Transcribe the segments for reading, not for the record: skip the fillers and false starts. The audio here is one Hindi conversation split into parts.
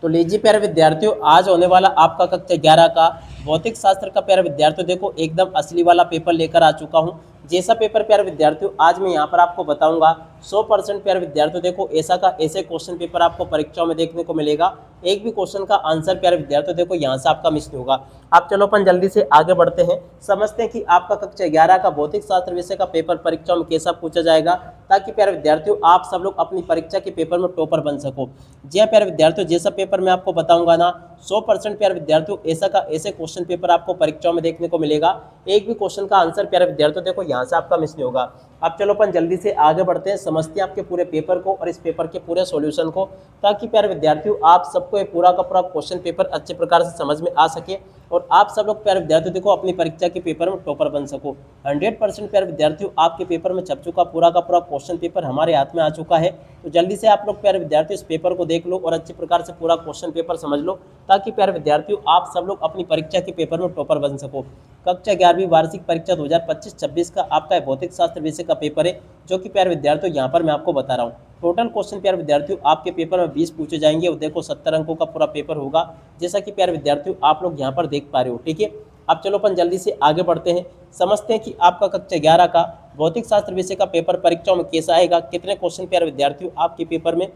तो लीजिए प्यारे विद्यार्थियों, आज होने वाला आपका कक्षा 11 का भौतिक शास्त्र का प्यारे विद्यार्थियों देखो एकदम असली वाला पेपर लेकर आ चुका हूं। जैसा पेपर प्यारे विद्यार्थियों आज मैं यहां पर आपको बताऊंगा 100% प्यारे विद्यार्थियों देखो ऐसा का ऐसे क्वेश्चन पेपर आपको परीक्षाओं में देखने को मिलेगा। एक भी क्वेश्चन का आंसर प्यारे विद्यार्थियों देखो यहां से आपका मिस नहीं होगा। आप चलो अपन जल्दी से आगे बढ़ते हैं, समझते हैं कि आपका कक्षा 11 का भौतिक शास्त्र विषय का पेपर परीक्षाओं में कैसा पूछा जाएगा, ताकि प्यारे विद्यार्थियों आप सब लोग अपनी परीक्षा के पेपर में टॉपर बन सको। जी हाँ प्यारे विद्यार्थियों, जैसा पेपर मैं आपको बताऊंगा ना 100% प्यारे विद्यार्थियों ऐसा का ऐसे क्वेश्चन पेपर आपको परीक्षाओं में देखने को मिलेगा। एक भी क्वेश्चन का आंसर प्यारे विद्यार्थियों देखो यहाँ से आपका मिस नहीं होगा। अब चलो अपन जल्दी से आगे बढ़ते हैं, समझते हैं आपके पूरे पेपर को और इस पेपर के पूरे सॉल्यूशन को, ताकि प्यारे विद्यार्थियों आप सबको ये पूरा का पूरा क्वेश्चन पेपर अच्छे प्रकार से समझ में आ सके और आप सब लोग प्यारे विद्यार्थियों देखो अपनी परीक्षा के पेपर में टॉपर बन सको। 100% प्यारे विद्यार्थियों आपके पेपर में छप चुका पूरा का पूरा क्वेश्चन पेपर हमारे हाथ में आ चुका है। तो जल्दी से आप लोग प्यारे विद्यार्थियों इस पेपर को देख लो और अच्छे प्रकार से पूरा क्वेश्चन पेपर समझ लो, ताकि प्यारे विद्यार्थियों आप सब लोग अपनी परीक्षा के पेपर में टॉपर बन सको। कक्षा 11वीं वार्षिक परीक्षा 2025-26 का आपका भौतिक शास्त्र विषय का पेपर है, जो कि प्यारे विद्यार्थियों यहाँ पर मैं आपको बता रहा हूँ। टोटल क्वेश्चन प्यारे विद्यार्थियों आपके पेपर में 20 पूछे जाएंगे और देखो 70 अंकों का पूरा पेपर होगा, जैसा कि प्यारे विद्यार्थियों आप लोग यहाँ पर देख पा रहे हो। ठीक है, अब चलो अपन जल्दी से आगे बढ़ते हैं, समझते हैं कि आपका कक्षा 11 का भौतिक शास्त्र विषय का पेपर परीक्षाओं में कैसा आएगा, कितने क्वेश्चन प्यारे विद्यार्थियों आपके पेपर में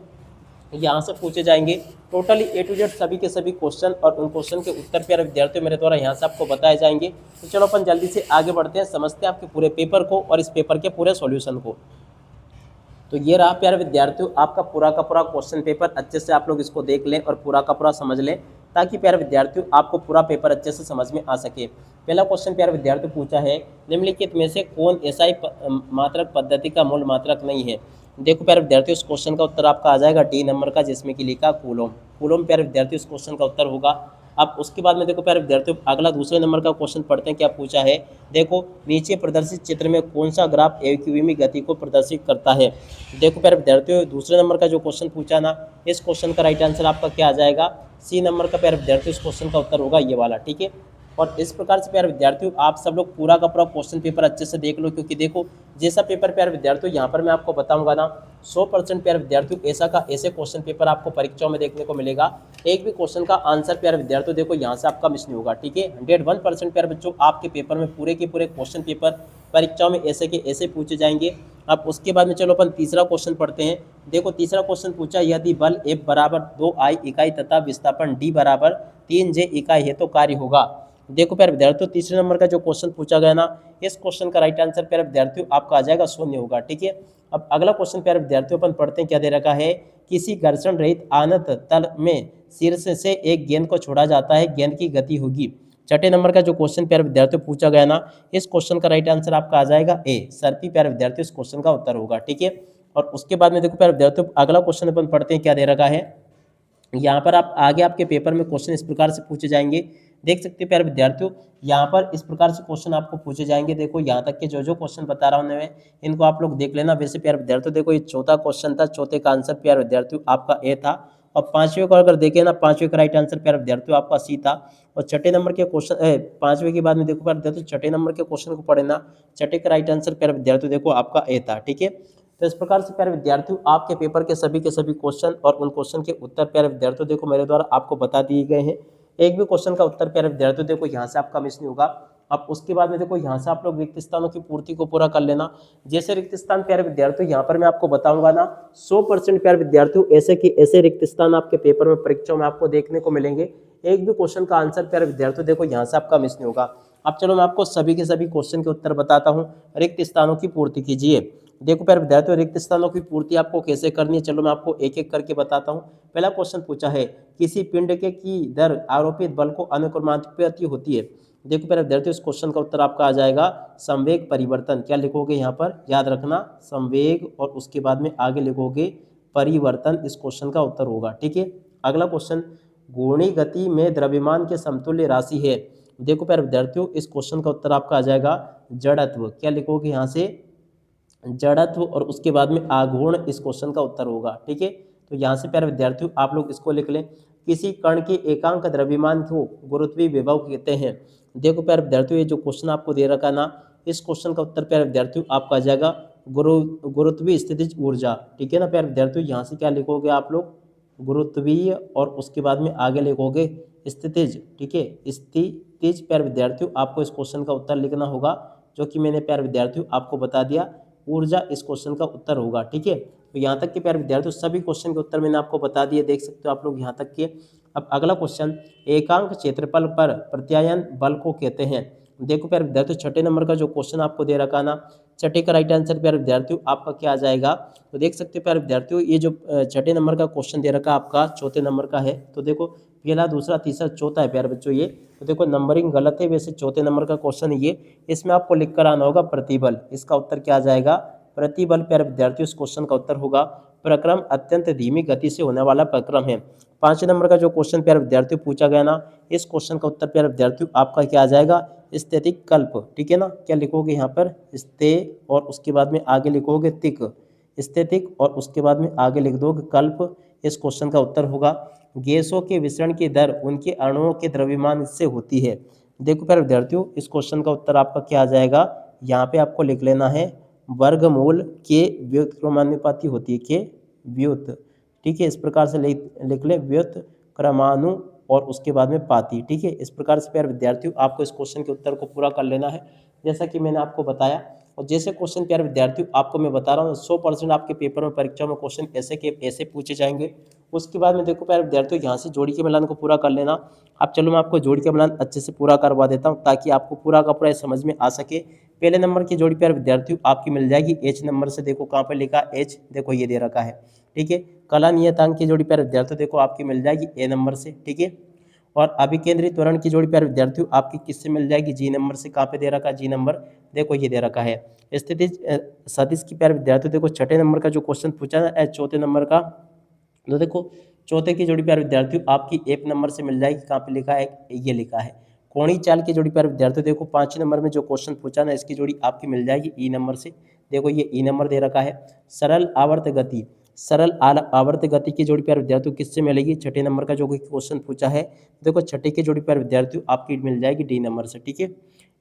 यहाँ से पूछे जाएंगे। टोटली ए टू जेड सभी के सभी क्वेश्चन और उन क्वेश्चन के उत्तर प्यारे विद्यार्थियों मेरे द्वारा यहाँ से आपको बताए जाएंगे। तो चलो अपन जल्दी से आगे बढ़ते हैं, समझते हैं आपके पूरे पेपर को और इस पेपर के पूरे सॉल्यूशन को। तो ये रहा प्यारे विद्यार्थियों आपका पूरा का पूरा क्वेश्चन पेपर, अच्छे से आप लोग इसको देख लें और पूरा का पूरा समझ लें, ताकि प्यारे विद्यार्थियों आपको पूरा पेपर अच्छे से समझ में आ सके। पहला क्वेश्चन प्यारे विद्यार्थियों पूछा है, निम्नलिखित में से कौन एसआई मात्रक पद्धति का मूल मात्रक नहीं है। देखो प्यारे विद्यार्थियों इस क्वेश्चन का उत्तर आपका आ जाएगा डी नंबर का, जिसमें कि लिखा कूलोम। कूलोम प्यारे विद्यार्थियों इस क्वेश्चन का उत्तर होगा। अब उसके बाद में देखो प्यारे विद्यार्थियों अगला दूसरे नंबर का क्वेश्चन पढ़ते हैं, क्या पूछा है। देखो नीचे प्रदर्शित चित्र में कौन सा ग्राफ एक्यूवीमी गति को प्रदर्शित करता है। देखो प्यारे विद्यार्थियों दूसरे नंबर का जो क्वेश्चन पूछा ना, इस क्वेश्चन का राइट आंसर आपका क्या आ जाएगा, सी नंबर का प्यारे विद्यार्थियों इस क्वेश्चन का उत्तर होगा ये वाला। ठीक है, और इस प्रकार से प्यारे विद्यार्थियों आप सब लोग पूरा का पूरा क्वेश्चन पेपर अच्छे से देख लो, क्योंकि देखो जैसा पेपर प्यारे विद्यार्थियों यहाँ पर मैं आपको बताऊंगा ना 100% प्यारे विद्यार्थियों ऐसा का ऐसे क्वेश्चन पेपर आपको परीक्षाओं में देखने को मिलेगा। एक भी क्वेश्चन का आंसर प्यारे विद्यार्थियों देखो यहाँ से आपका मिस नहीं होगा। ठीक है, 101% प्यारे बच्चों आपके पेपर में पूरे के पूरे क्वेश्चन पेपर परीक्षाओं में ऐसे के ऐसे पूछे जाएंगे। अब उसके बाद में चलो अपन तीसरा क्वेश्चन पढ़ते हैं। देखो तीसरा क्वेश्चन पूछा, यदि बल F बराबर 2I इकाई तथा विस्थापन D बराबर 3J इकाई है तो कार्य होगा। देखो प्यारे विद्यार्थियों तीसरे नंबर का जो क्वेश्चन पूछा गया ना, इस क्वेश्चन का राइट आंसर प्यारे विद्यार्थियों आपका आ जाएगा शून्य होगा। ठीक है, अब अगला क्वेश्चन प्यारे विद्यार्थियों अपन पढ़ते हैं, क्या दे रखा है, किसी घर्षण रहित आनत तल में शीर्ष से एक गेंद को छोड़ा जाता है, गेंद की गति होगी। छठे नंबर का जो क्वेश्चन प्यारे विद्यार्थियों पूछा गया ना, इस क्वेश्चन का राइट आंसर आपका आ जाएगा ए सर्पी प्यारे विद्यार्थियों इस क्वेश्चन का उत्तर होगा। ठीक है, और उसके बाद में देखो प्यारे विद्यार्थियों अगला क्वेश्चन अपन पढ़ते हैं, क्या दे रखा है। यहाँ पर आप आगे आपके पेपर में क्वेश्चन इस प्रकार से पूछे जाएंगे, देख सकते हैं प्यारे विद्यार्थियों यहाँ पर इस प्रकार से क्वेश्चन आपको पूछे जाएंगे। देखो यहाँ तक के जो जो क्वेश्चन बता रहा हूँ मैं, इनको आप लोग देख लेना। वैसे प्यारे विद्यार्थियों देखो ये चौथा क्वेश्चन था, चौथे का आंसर प्यारे विद्यार्थियों आपका ए था, और पांचवें को अगर देखें ना, पांचवें का राइट आंसर प्यारे विद्यार्थियों आपका सी था। और छठे नंबर के क्वेश्चन पांचवें के बाद में देखो प्यारे विद्यार्थियों छठे नंबर के क्वेश्चन को पढ़े ना, छठे का राइट आंसर प्यारे विद्यार्थियों देखो आपका ए था। ठीक है, तो इस प्रकार से प्यारे विद्यार्थियों आपके पेपर के सभी क्वेश्चन और उन क्वेश्चन के उत्तर प्यारे विद्यार्थियों देखो मेरे द्वारा आपको बता दिए गए हैं। एक भी क्वेश्चन का उत्तर प्यारे विद्यार्थियों देखो यहाँ से आपका मिस नहीं होगा। अब उसके बाद में देखो यहाँ से आप लोग रिक्त स्थानों की पूर्ति को पूरा कर लेना। जैसे रिक्त स्थान प्यारे विद्यार्थियों यहाँ पर मैं आपको बताऊंगा ना 100% प्यारे विद्यार्थियों ऐसे कि ऐसे रिक्त स्थान आपके पेपर में परीक्षाओं में आपको देखने को मिलेंगे। एक भी क्वेश्चन का आंसर प्यारे विद्यार्थियों देखो यहाँ से आपका मिस नहीं होगा। अब चलो मैं आपको सभी के सभी क्वेश्चन के उत्तर बताता हूँ। रिक्त स्थानों की पूर्ति कीजिए। देखो प्यारे विद्यार्थियों रिक्त स्थानों की पूर्ति आपको कैसे करनी है, चलो मैं आपको एक एक करके बताता हूँ। पहला क्वेश्चन पूछा है, किसी पिंड के की दर आरोपित बल को अनुक्रमानुपाती होती है। देखो प्यारे विद्यार्थियों इस क्वेश्चन का उत्तर आपका आ जाएगा संवेग परिवर्तन। क्या लिखोगे यहाँ पर, याद रखना संवेग और उसके बाद में आगे लिखोगे परिवर्तन, इस क्वेश्चन का उत्तर होगा। ठीक है, अगला क्वेश्चन, घूर्णी गति में द्रव्यमान के समतुल्य राशि है। देखो प्यारे विद्यार्थियों इस क्वेश्चन का उत्तर आपका आ जाएगा जड़त्व। क्या लिखोगे यहाँ से, जड़त्व और उसके बाद में आघूर्ण, इस क्वेश्चन का उत्तर होगा। ठीक है, तो यहाँ से प्यारे विद्यार्थियों आप लोग इसको लिख लें। किसी कण के एकांक द्रव्यमान को गुरुत्वीय विभव कहते हैं। देखो प्यारे विद्यार्थियों ये जो क्वेश्चन आपको दे रखा ना, इस क्वेश्चन का उत्तर प्यारे विद्यार्थियों आपका आ जाएगा गुरुत्वीय स्थितिज ऊर्जा। ठीक है ना प्यारे विद्यार्थियों, यहाँ से क्या लिखोगे आप लोग, गुरुत्वीय और उसके बाद में आगे लिखोगे स्थितिज। ठीक है, स्थितिज प्यारे विद्यार्थियों आपको इस क्वेश्चन का उत्तर लिखना होगा, जो कि मैंने प्यारे विद्यार्थियों आपको बता दिया। ऊर्जा इस क्वेश्चन का उत्तर होगा। ठीक है, तो यहाँ तक के प्यारे विद्यार्थियों सभी क्वेश्चन के उत्तर मैंने आपको बता दिए, देख सकते हो आप लोग यहाँ तक के। अब अगला क्वेश्चन, एकांक क्षेत्रफल पर प्रत्यायन बल को कहते हैं। देखो प्यारे विद्यार्थियों छठे नंबर का जो क्वेश्चन आपको दे रखा ना, छठे का राइट आंसर प्यारे विद्यार्थियों आपका क्या आ जाएगा। तो देख सकते हो प्यारे विद्यार्थियों ये जो छठे नंबर का क्वेश्चन दे रखा आपका चौथे नंबर का है। तो देखो पहला दूसरा तीसरा चौथा है प्यारे बच्चों ये। तो देखो नंबरिंग गलत है, वैसे चौथे नंबर का क्वेश्चन है ये। इसमें आपको लिख कर आना होगा प्रतिबल, इसका उत्तर क्या आ जाएगा, प्रतिबल प्यारे विद्यार्थियों इस क्वेश्चन का उत्तर होगा। प्रक्रम अत्यंत धीमी गति से होने वाला प्रक्रम है। पांचवें नंबर का जो क्वेश्चन प्यारे विद्यार्थियों पूछा गया ना, इस क्वेश्चन का उत्तर प्यारे विद्यार्थियों आपका क्या आ जाएगा, स्थितिक कल्प। ठीक है ना, क्या लिखोगे यहाँ पर स्थे और उसके बाद में आगे लिखोगे तिक, स्थितिक और उसके बाद में आगे लिख दोगे कल्प, इस क्वेश्चन का उत्तर होगा। गैसों के विसरण की दर उनके अणुओं के द्रव्यमान से होती है। देखो प्यारे विद्यार्थियों इस क्वेश्चन का उत्तर आपका क्या आ जाएगा, यहाँ पे आपको लिख लेना है वर्गमूल के व्युत्क्रमानुपाती होती है, के व्युत। ठीक है, इस प्रकार से लिख ले व्युत्क्रमानु और उसके बाद में पाती। ठीक है, इस प्रकार से प्यारे विद्यार्थियों आपको इस क्वेश्चन के उत्तर को पूरा कर लेना है, जैसा कि मैंने आपको बताया। और जैसे क्वेश्चन प्यारे विद्यार्थियों आपको मैं बता रहा हूँ 100% आपके पेपर में परीक्षा में क्वेश्चन ऐसे के ऐसे पूछे जाएंगे। उसके बाद में देखो प्यारे विद्यार्थियों यहाँ से जोड़ी के मिलान को पूरा कर लेना। अब चलो मैं आपको जोड़ी के मिलान अच्छे से पूरा करवा देता हूँ, ताकि आपको पूरा का पूरा समझ में आ सके। पहले नंबर की जोड़ी प्यारे विद्यार्थियों आपकी मिल जाएगी एच नंबर से। देखो कहाँ पर लिखा एच, देखो ये दे रखा है। ठीक है, कला नियतांक की जोड़ी प्यारे विद्यार्थियों देखो आपकी मिल जाएगी ए नंबर से। ठीक है, और अभिकेंद्रित त्वरण की जोड़ी प्यारे विद्यार्थियों आपकी किससे मिल जाएगी, जी नंबर से। कहाँ पे दे रखा है, जी नंबर, देखो ये दे रखा है। स्थिति सदिश की प्यारे विद्यार्थियों देखो छठे नंबर का जो क्वेश्चन पूछा है चौथे नंबर का, तो देखो चौथे की जोड़ी प्यारे विद्यार्थियों आपकी एक नंबर से मिल जाएगी। कहाँ पे लिखा है, ये लिखा है। कोणीय चाल की जोड़ी प्यारे विद्यार्थियों देखो पांचवें नंबर में जो क्वेश्चन पूछा ना, इसकी जोड़ी आपकी मिल जाएगी ई नंबर से। देखो ये ई नंबर दे रखा है। सरल आवर्त गति, सरल आवर्त गति की जोड़ी प्यारे विद्यार्थियों किससे मिलेगी, छठे नंबर का जो क्वेश्चन पूछा है। देखो छठे की जोड़ी प्यारे विद्यार्थियों आपकी मिल जाएगी डी नंबर से। ठीक है,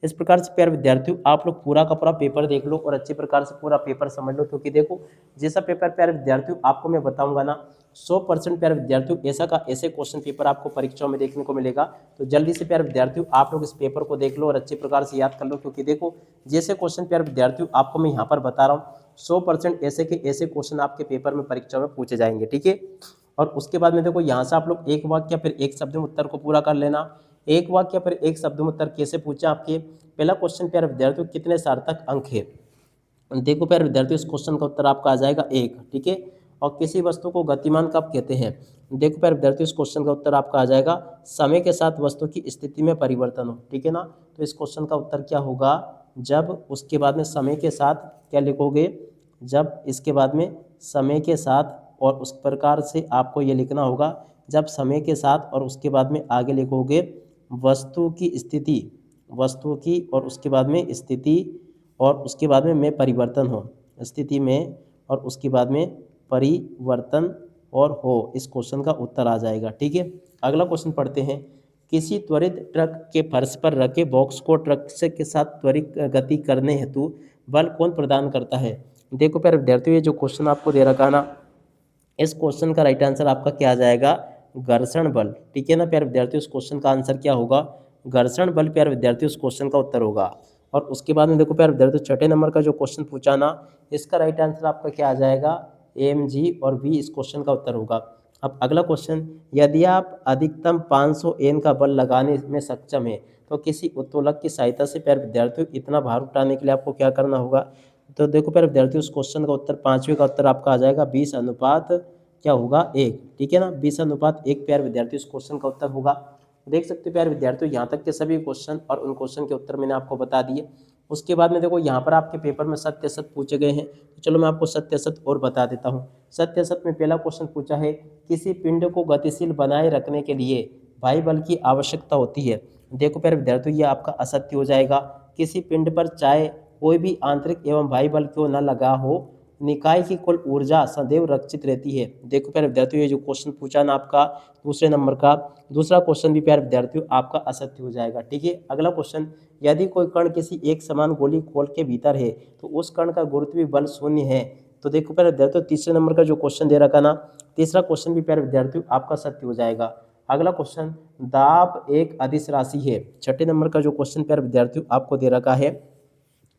इस प्रकार से प्यारे विद्यार्थियों आप लोग पूरा का पूरा पेपर देख लो और अच्छे प्रकार से पूरा पेपर समझ लो, क्योंकि देखो जैसा पेपर प्यारे विद्यार्थियों आपको मैं बताऊंगा ना 100% प्यारे विद्यार्थियों ऐसा का ऐसे क्वेश्चन पेपर आपको परीक्षाओं में देखने को मिलेगा। तो जल्दी से प्यारे विद्यार्थियों आप लोग इस पेपर को देख लो और अच्छे प्रकार से याद कर लो, क्योंकि देखो जैसे क्वेश्चन प्यारे विद्यार्थियों आपको मैं यहाँ पर बता रहा हूँ 100% ऐसे के ऐसे क्वेश्चन आपके पेपर में परीक्षा में पूछे जाएंगे। ठीक है, और उसके बाद में देखो यहाँ से आप लोग एक वाक्य फिर एक शब्द में उत्तर को पूरा कर लेना। एक वाक्य फिर एक शब्द में उत्तर कैसे पूछा आपके, पहला क्वेश्चन प्यारे विद्यार्थियों कितने सार्थक अंक है। देखो प्यारे विद्यार्थियों इस क्वेश्चन का उत्तर आपका आ जाएगा एक। ठीक है, और किसी वस्तु को गतिमान कब कहते हैं। देखो प्यारे विद्यार्थियों इस क्वेश्चन का उत्तर आपका आ जाएगा समय के साथ वस्तु की स्थिति में परिवर्तन हो। ठीक है ना, तो इस क्वेश्चन का उत्तर क्या होगा, जब उसके बाद में समय के साथ क्या लिखोगे, जब इसके बाद में समय के साथ और उस प्रकार से आपको ये लिखना होगा, जब समय के साथ और उसके बाद में आगे लिखोगे वस्तु की स्थिति, वस्तु की और उसके बाद में स्थिति और उसके बाद में परिवर्तन हो, स्थिति में और उसके बाद में परिवर्तन और हो, इस क्वेश्चन का उत्तर आ जाएगा। ठीक है, अगला क्वेश्चन पढ़ते हैं। किसी त्वरित ट्रक के फर्श पर रखे बॉक्स को ट्रक से के साथ त्वरित गति करने हेतु बल कौन प्रदान करता है। देखो प्यारे विद्यार्थियों ये जो क्वेश्चन आपको दे रखा ना, इस क्वेश्चन का राइट आंसर आपका क्या आ जाएगा, घर्षण बल। ठीक है ना प्यारे विद्यार्थियों, इस क्वेश्चन का आंसर क्या होगा, घर्षण बल प्यारे विद्यार्थियों इस क्वेश्चन का उत्तर होगा। और उसके बाद में देखो प्यारे विद्यार्थियों छठे नंबर का जो क्वेश्चन पूछा ना, इसका राइट आंसर आपका क्या आ जाएगा, एम जी और वी इस क्वेश्चन का उत्तर होगा। अब अगला क्वेश्चन, यदि आप अधिकतम 500 एन का बल लगाने में सक्षम है तो किसी उत्तोलक की सहायता से प्यारे विद्यार्थियों इतना भार उठाने के लिए आपको क्या करना होगा। तो देखो प्यारे विद्यार्थियों उस क्वेश्चन का उत्तर पांचवें का उत्तर आपका आ जाएगा 20 अनुपात क्या होगा एक। ठीक है ना, 20 अनुपात एक प्यारे विद्यार्थियों इस क्वेश्चन का उत्तर होगा। देख सकते हो प्यारे विद्यार्थियों यहाँ तक के सभी क्वेश्चन और उन क्वेश्चन के उत्तर मैंने आपको बता दिए। उसके बाद में देखो यहाँ पर आपके पेपर में सत्य असत पूछे गए हैं, तो चलो मैं आपको सत्य असत और बता देता हूँ। सत्य असत में पहला क्वेश्चन पूछा है, किसी पिंड को गतिशील बनाए रखने के लिए भारी बल की आवश्यकता होती है। देखो प्यारे विद्यार्थियों ये आपका असत्य हो जाएगा। किसी पिंड पर चाहे कोई भी आंतरिक एवं बाह्य बल क्यों न लगा हो, निकाय की कुल ऊर्जा सदैव रक्षित रहती है। देखो प्यारे विद्यार्थियों ये जो क्वेश्चन पूछा ना आपका दूसरे नंबर का, दूसरा क्वेश्चन भी प्यारे विद्यार्थियों आपका असत्य हो जाएगा। ठीक है, अगला क्वेश्चन, यदि कोई कण किसी एक समान गोली खोल के भीतर है तो उस कण का गुरुत्वीय बल शून्य है, तो देखो प्यारे विद्यार्थियों तीसरे नंबर का जो क्वेश्चन दे रखा ना, तीसरा क्वेश्चन भी प्यारे विद्यार्थियों आपका सत्य हो जाएगा। अगला क्वेश्चन, दाब एक अदिश राशि है। छठे नंबर का जो क्वेश्चन प्यारे विद्यार्थियों आपको दे रखा है,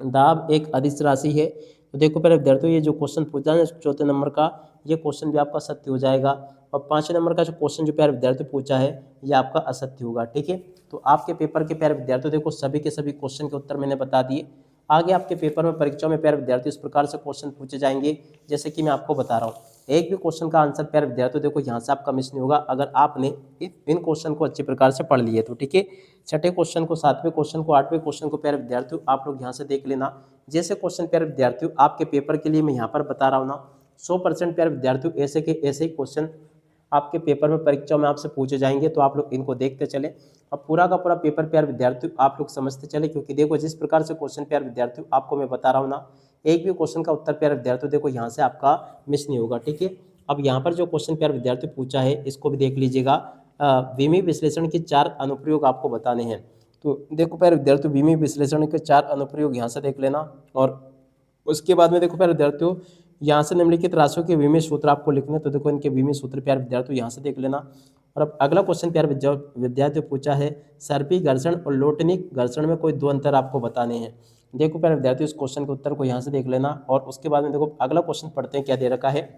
दाब एक अदिश राशि है। तो देखो प्यारे विद्यार्थियों ये जो क्वेश्चन पूछा है चौथे नंबर का, ये क्वेश्चन भी आपका सत्य हो जाएगा। और पांचवें नंबर का जो क्वेश्चन जो प्यारे विद्यार्थियों पूछा है, ये आपका असत्य होगा। ठीक है, तो आपके पेपर के प्यारे विद्यार्थियों देखो सभी के सभी क्वेश्चन के उत्तर मैंने बता दिए। आगे आपके पेपर में परीक्षाओं में प्यारे विद्यार्थी इस प्रकार से क्वेश्चन पूछे जाएंगे जैसे कि मैं आपको बता रहा हूँ। एक भी क्वेश्चन का आंसर प्यारे विद्यार्थियों देखो यहाँ से आपका मिस नहीं होगा अगर आपने इन क्वेश्चन को अच्छी प्रकार से पढ़ लिए तो। ठीक है, छठे क्वेश्चन को, सातवें क्वेश्चन को, आठवें क्वेश्चन को प्यारे विद्यार्थियों आप लोग यहाँ से देख लेना। जैसे क्वेश्चन प्यारे विद्यार्थियों आपके पेपर के लिए मैं यहाँ पर बता रहा हूँ ना, 100% प्यारे विद्यार्थियों ऐसे के ऐसे ही क्वेश्चन आपके पेपर में परीक्षाओं में आपसे पूछे जाएंगे, तो आप लोग इनको देखते चले और पूरा का पूरा पेपर प्यारे विद्यार्थियों आप लोग समझते चले। क्योंकि देखो जिस प्रकार से क्वेश्चन प्यारे विद्यार्थियों आपको मैं बता रहा हूँ ना, एक भी क्वेश्चन का उत्तर प्यारे विद्यार्थियों देखो यहाँ से आपका मिस नहीं होगा। ठीक है, अब यहाँ पर जो क्वेश्चन प्यारे विद्यार्थियों पूछा है इसको भी देख लीजिएगा। विमी विश्लेषण के 4 अनुप्रयोग आपको बताने हैं। तो देखो प्यारे विद्यार्थियों विमी विश्लेषण के 4 अनुप्रयोग यहाँ से देख लेना। और उसके बाद में देखो प्यारे विद्यार्थियों यहाँ से निम्नलिखित राशियों के विमी सूत्र आपको लिखने, तो देखो इनके विमी सूत्र प्यारे विद्यार्थियों यहाँ से देख लेना। और अब अगला क्वेश्चन प्यारे विद्यार्थियों पूछा है, सर्पी घर्षण और लोटनिक घर्षण में कोई 2 अंतर आपको बताने हैं। देखो प्यारे विद्यार्थियों इस क्वेश्चन के उत्तर को यहाँ से देख लेना। और उसके बाद में देखो अगला क्वेश्चन पढ़ते हैं क्या दे रखा है,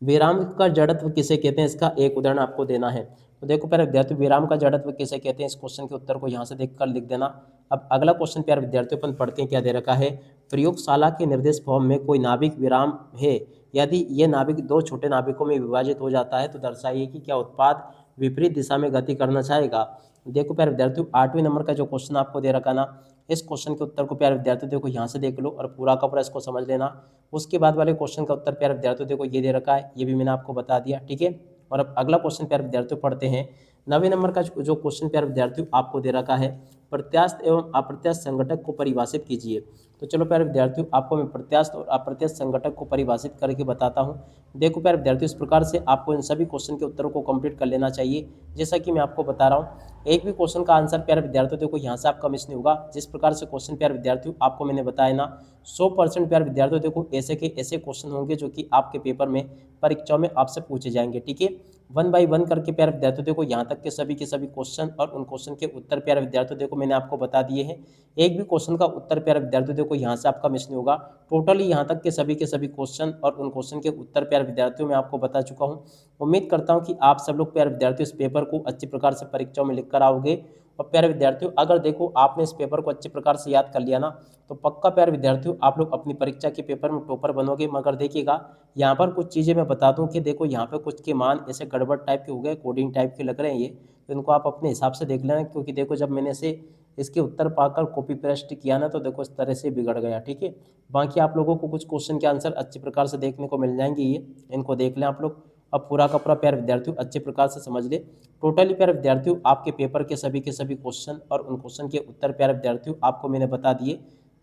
विराम का जड़त्व किसे कहते हैं, इसका एक उदाहरण आपको देना है। तो देखो प्यारे विद्यार्थियों विराम का जड़त्व किसे कहते हैं, इस क्वेश्चन के उत्तर को यहाँ से देखकर लिख देना। अब अगला क्वेश्चन प्यारे विद्यार्थियों अपन पढ़ते हैं क्या दे रखा है, प्रयोगशाला के निर्देश फॉर्म में कोई नाभिक विराम है, यदि ये नाभिक 2 छोटे नाभिकों में विभाजित हो जाता है तो दर्शाइए कि क्या उत्पाद विपरीत दिशा में गति करना चाहेगा। देखो प्यारे विद्यार्थियों 8वें नंबर का जो क्वेश्चन आपको दे रखा ना, इस क्वेश्चन के उत्तर को प्यारे विद्यार्थियों देखो यहाँ से देख लो और पूरा का पूरा इसको समझ लेना। उसके बाद वाले क्वेश्चन का उत्तर प्यारे विद्यार्थियों देखो ये दे रखा है, ये भी मैंने आपको बता दिया। ठीक है, और अब अगला क्वेश्चन प्यारे विद्यार्थियों पढ़ते हैं। 9वें नंबर का जो क्वेश्चन प्यारे विद्यार्थियों आपको दे रखा है, प्रत्यास्थ एवं अप्रत्यास्थ संघटक को परिभाषित कीजिए। तो चलो प्यारे विद्यार्थियों आपको मैं प्रत्यास्थ और अप्रत्यास्थ संघटक को परिभाषित करके बताता हूँ। देखो प्यारे विद्यार्थियों इस प्रकार से आपको इन सभी क्वेश्चन के उत्तरों को कंप्लीट कर लेना चाहिए जैसा कि मैं आपको बता रहा हूँ। एक भी क्वेश्चन का आंसर प्यारे विद्यार्थियों देखो यहाँ से आपका मिस नहीं होगा। जिस प्रकार से क्वेश्चन प्यारे विद्यार्थियों आपको मैंने बताया ना, 100% प्यारे विद्यार्थियों देखो ऐसे के ऐसे क्वेश्चन होंगे जो कि आपके पेपर में परीक्षाओं में आपसे पूछे जाएंगे। ठीक है, 1 बाय 1 करके प्यारे विद्यार्थियों देखो यहाँ तक के सभी क्वेश्चन और उन क्वेश्चन के उत्तर प्यारे विद्यार्थियों देखो मैंने आपको बता दिए हैं। एक भी क्वेश्चन का उत्तर प्यारे विद्यार्थियों देखो यहाँ से आपका मिस नहीं होगा। टोटली यहाँ तक के सभी क्वेश्चन और उन क्वेश्चन के उत्तर प्यारे विद्यार्थियों में आपको बता चुका हूँ। उम्मीद करता हूँ कि आप सब लोग प्यारे विद्यार्थियों इस पेपर को अच्छी प्रकार से परीक्षाओं में लिख कर आओगे। और प्यारे विद्यार्थियों अगर देखो आपने इस पेपर को अच्छे प्रकार से याद कर लिया ना, तो पक्का प्यारे विद्यार्थियों आप लोग अपनी परीक्षा के पेपर में टॉपर बनोगे। मगर देखिएगा यहाँ पर कुछ चीज़ें मैं बता दूं कि देखो यहाँ पे कुछ के मान ऐसे गड़बड़ टाइप के हो गए, कोडिंग टाइप के लग रहे हैं ये, तो इनको आप अपने हिसाब से देख लेना। क्योंकि देखो जब मैंने से इसके उत्तर पाकर कॉपी पेस्ट किया ना, तो देखो इस तरह से बिगड़ गया। ठीक है, बाकी आप लोगों को कुछ क्वेश्चन के आंसर अच्छी प्रकार से देखने को मिल जाएंगे, ये इनको देख लें आप लोग। अब पूरा का पूरा प्यारे विद्यार्थियों अच्छे प्रकार से समझ ले। टोटली प्यारे विद्यार्थियों आपके पेपर के सभी क्वेश्चन और उन क्वेश्चन के उत्तर प्यारे विद्यार्थियों आपको मैंने बता दिए,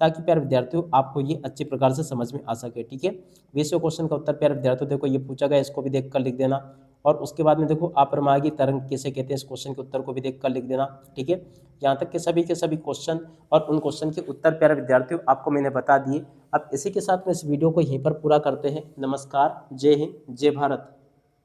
ताकि प्यारे विद्यार्थियों आपको ये अच्छी प्रकार से समझ में आ सके। ठीक है, 20वें क्वेश्चन का उत्तर प्यारे विद्यार्थियों देखो ये पूछा गया, इसको भी देख कर लिख देना। और उसके बाद में देखो अपरमार्गी तरंग किसे कहते हैं, इस क्वेश्चन के उत्तर को भी देख कर लिख देना। ठीक है, यहाँ तक के सभी क्वेश्चन और उन क्वेश्चन के उत्तर प्यारे विद्यार्थियों आपको मैंने बता दिए। अब इसी के साथ में इस वीडियो को यहीं पर पूरा करते हैं। नमस्कार, जय हिंद, जय भारत।